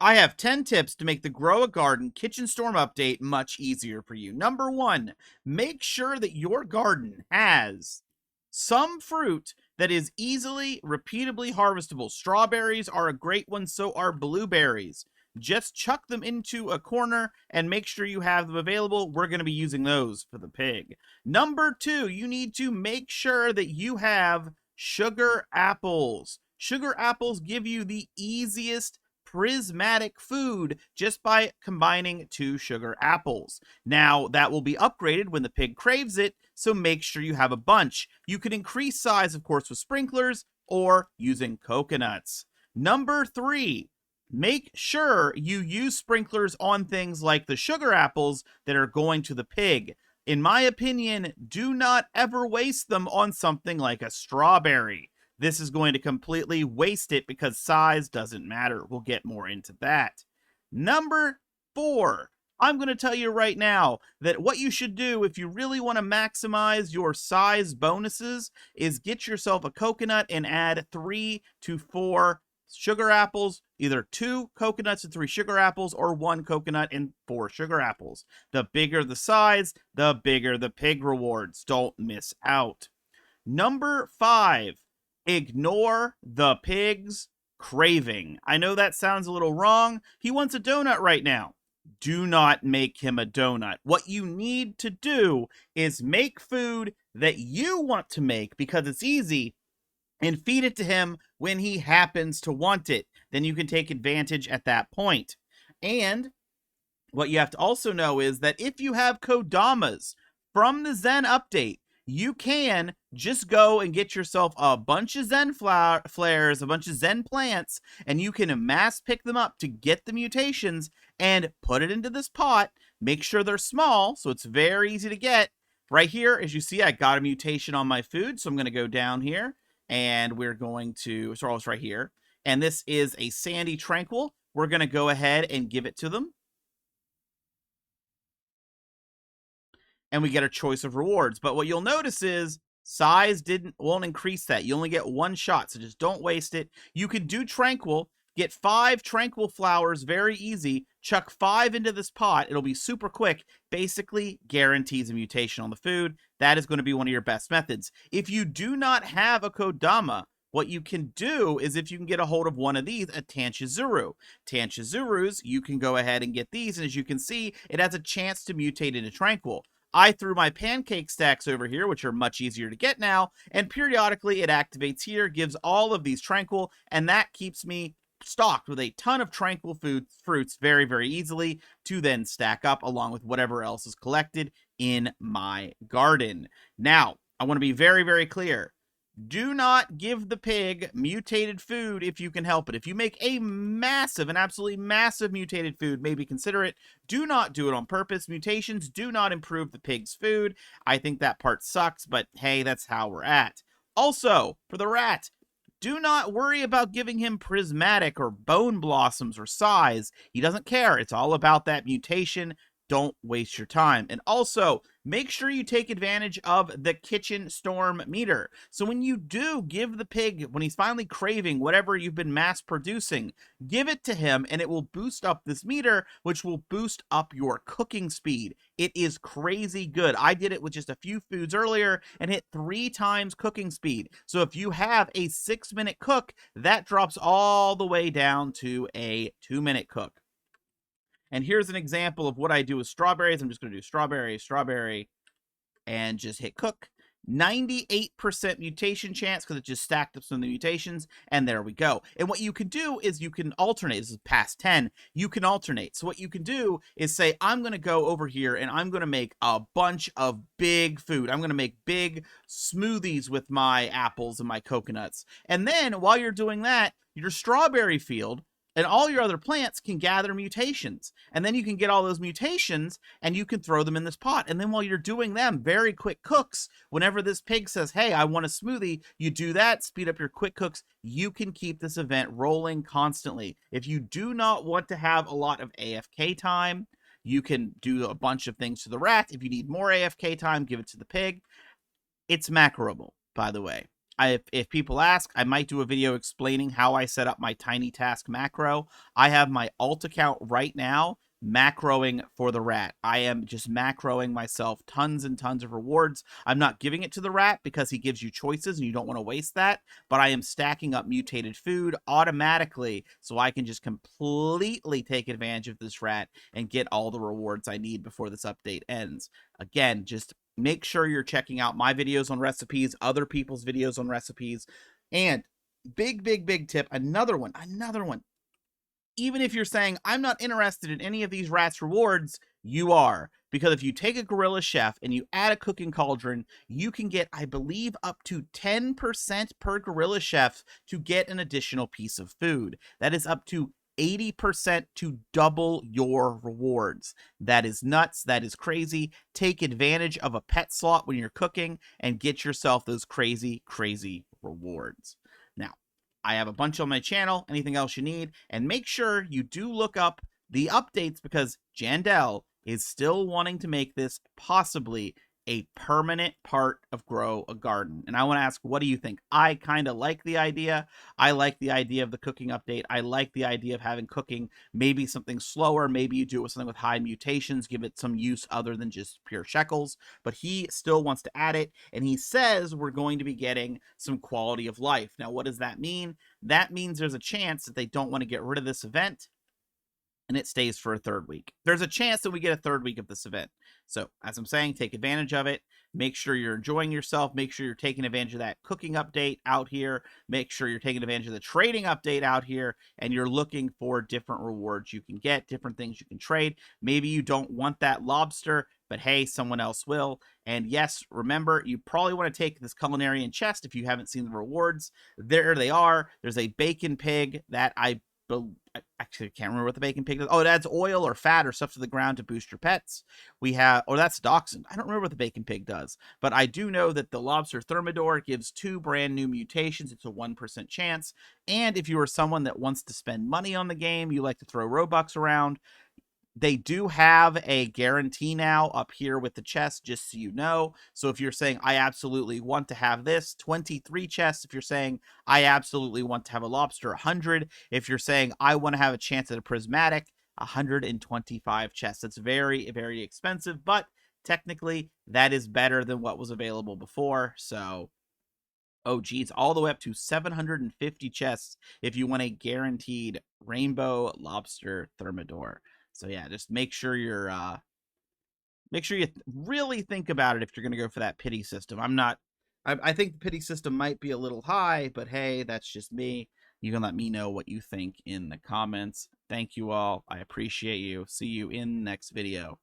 I have 10 tips to make the Grow a Garden Kitchen Storm update much easier for you. Number 1, make sure that your garden has some fruit that is easily, repeatably harvestable. Strawberries are a great one, so are blueberries. Just chuck them into a corner and make sure you have them available. We're going to be using those for the pig. Number 2, you need to make sure that you have sugar apples. Sugar apples give you the easiest prismatic food just by combining 2 sugar apples. Now, that will be upgraded when the pig craves it, so make sure you have a bunch. You can increase size, of course, with sprinklers or using coconuts. Number 3, make sure you use sprinklers on things like the sugar apples that are going to the pig. In my opinion, do not ever waste them on something like a strawberry. This is going to completely waste it because size doesn't matter. We'll get more into that. Number 4, I'm going to tell you right now that what you should do if you really want to maximize your size bonuses is get yourself a coconut and add 3 to 4 sugar apples, either 2 coconuts and 3 sugar apples, or 1 coconut and 4 sugar apples. The bigger the size, the bigger the pig rewards. Don't miss out. Number 5, ignore the pig's craving. I know that sounds a little wrong. He wants a donut right now. Do not make him a donut. What you need to do is make food that you want to make because it's easy and feed it to him when he happens to want it. Then you can take advantage at that point. And what you have to also know is that if you have kodamas from the Zen update, you can just go and get yourself a bunch of Zen flares, a bunch of Zen plants, and you can mass pick them up to get the mutations and put it into this pot. Make sure they're small, so it's very easy to get. Right here, as you see, I got a mutation on my food, so I'm going to go down here, and we're going to, so it's right here, and this is a Sandy Tranquil. We're going to go ahead and give it to them. And we get a choice of rewards. But what you'll notice is size won't increase that. You only get 1 shot, so just don't waste it. You can do Tranquil, get 5 Tranquil flowers, very easy. Chuck 5 into this pot. It'll be super quick. Basically guarantees a mutation on the food. That is going to be one of your best methods. If you do not have a Kodama, what you can do is if you can get a hold of one of these, a Tanshizuru. Tanshizurus, you can go ahead and get these, and as you can see, it has a chance to mutate into Tranquil. I threw my pancake stacks over here, which are much easier to get now, and periodically it activates here, gives all of these Tranquil, and that keeps me stocked with a ton of Tranquil fruits very, very easily to then stack up along with whatever else is collected in my garden. Now, I want to be very, very clear. Do not give the pig mutated food if you can help it. If you make a massive, an absolutely massive mutated food, maybe consider it. Do not do it on purpose. Mutations do not improve the pig's food. I think that part sucks, but hey, that's how we're at. Also, for the rat, do not worry about giving him prismatic or bone blossoms or size. He doesn't care. It's all about that mutation. Don't waste your time. And also, make sure you take advantage of the kitchen storm meter. So when you do give the pig, when he's finally craving whatever you've been mass producing, give it to him and it will boost up this meter, which will boost up your cooking speed. It is crazy good. I did it with just a few foods earlier and hit 3 times cooking speed. So if you have a 6-minute cook, that drops all the way down to a 2-minute cook. And here's an example of what I do with strawberries. I'm just going to do strawberry, and just hit cook. 98% mutation chance because it just stacked up some of the mutations, and there we go. And what you can do is you can alternate. This is past 10. You can alternate. So what you can do is say, I'm going to go over here and I'm going to make a bunch of big food. I'm going to make big smoothies with my apples and my coconuts. And then while you're doing that, your strawberry field and all your other plants can gather mutations. And then you can get all those mutations and you can throw them in this pot. And then while you're doing them, very quick cooks, whenever this pig says, hey, I want a smoothie, you do that, speed up your quick cooks. You can keep this event rolling constantly. If you do not want to have a lot of AFK time, you can do a bunch of things to the rat. If you need more AFK time, give it to the pig. It's macroable, by the way. if people ask, I might do a video explaining how I set up my tiny task macro. I have my alt account right now macroing for the rat. I am just macroing myself tons and tons of rewards. I'm not giving it to the rat because he gives you choices and you don't want to waste that, but I am stacking up mutated food automatically so I can just completely take advantage of this rat and get all the rewards I need before this update ends. Again, just make sure you're checking out my videos on recipes, other people's videos on recipes, and big tip, another one. Even if you're saying, I'm not interested in any of these rats rewards, you are. Because if you take a gorilla chef and you add a cooking cauldron, you can get, I believe, up to 10% per gorilla chef to get an additional piece of food. That is up to 80% to double your rewards. That is nuts. That is crazy. Take advantage of a pet slot when you're cooking and get yourself those crazy rewards. Now, I have a bunch on my channel, anything else you need, and make sure you do look up the updates because Jandel is still wanting to make this possibly a permanent part of Grow a Garden. And I want to ask, what do you think? I kind of like the idea. I like the idea of the cooking update. I like the idea of having cooking maybe something slower. Maybe you do it with something with high mutations, give it some use other than just pure shekels. But he still wants to add it, and he says we're going to be getting some quality of life. Now, what does that mean? That means there's a chance that they don't want to get rid of this event and it stays for a third week. There's a chance that we get a third week of this event. So, as I'm saying, take advantage of it. Make sure you're enjoying yourself. Make sure you're taking advantage of that cooking update out here. Make sure you're taking advantage of the trading update out here. And you're looking for different rewards you can get, different things you can trade. Maybe you don't want that lobster, but hey, someone else will. And yes, remember, you probably want to take this culinarian chest if you haven't seen the rewards. There they are. There's a bacon pig that I actually can't remember what the bacon pig does. Oh, it adds oil or fat or stuff to the ground to boost your pets. We have, or that's dachshund. I don't remember what the bacon pig does, but I do know that the lobster thermidor gives 2 brand new mutations. It's a 1% chance. And if you are someone that wants to spend money on the game, you like to throw Robux around, they do have a guarantee now up here with the chest, just so you know. So if you're saying, I absolutely want to have this, 23 chests. If you're saying, I absolutely want to have a lobster, 100. If you're saying, I want to have a chance at a prismatic, 125 chests. That's very expensive, but technically that is better than what was available before. So, oh geez, all the way up to 750 chests if you want a guaranteed rainbow lobster thermidor. So yeah, just make sure you really think about it if you're going to go for that pity system. I think the pity system might be a little high, but hey, that's just me. You can let me know what you think in the comments. Thank you all. I appreciate you. See you in the next video.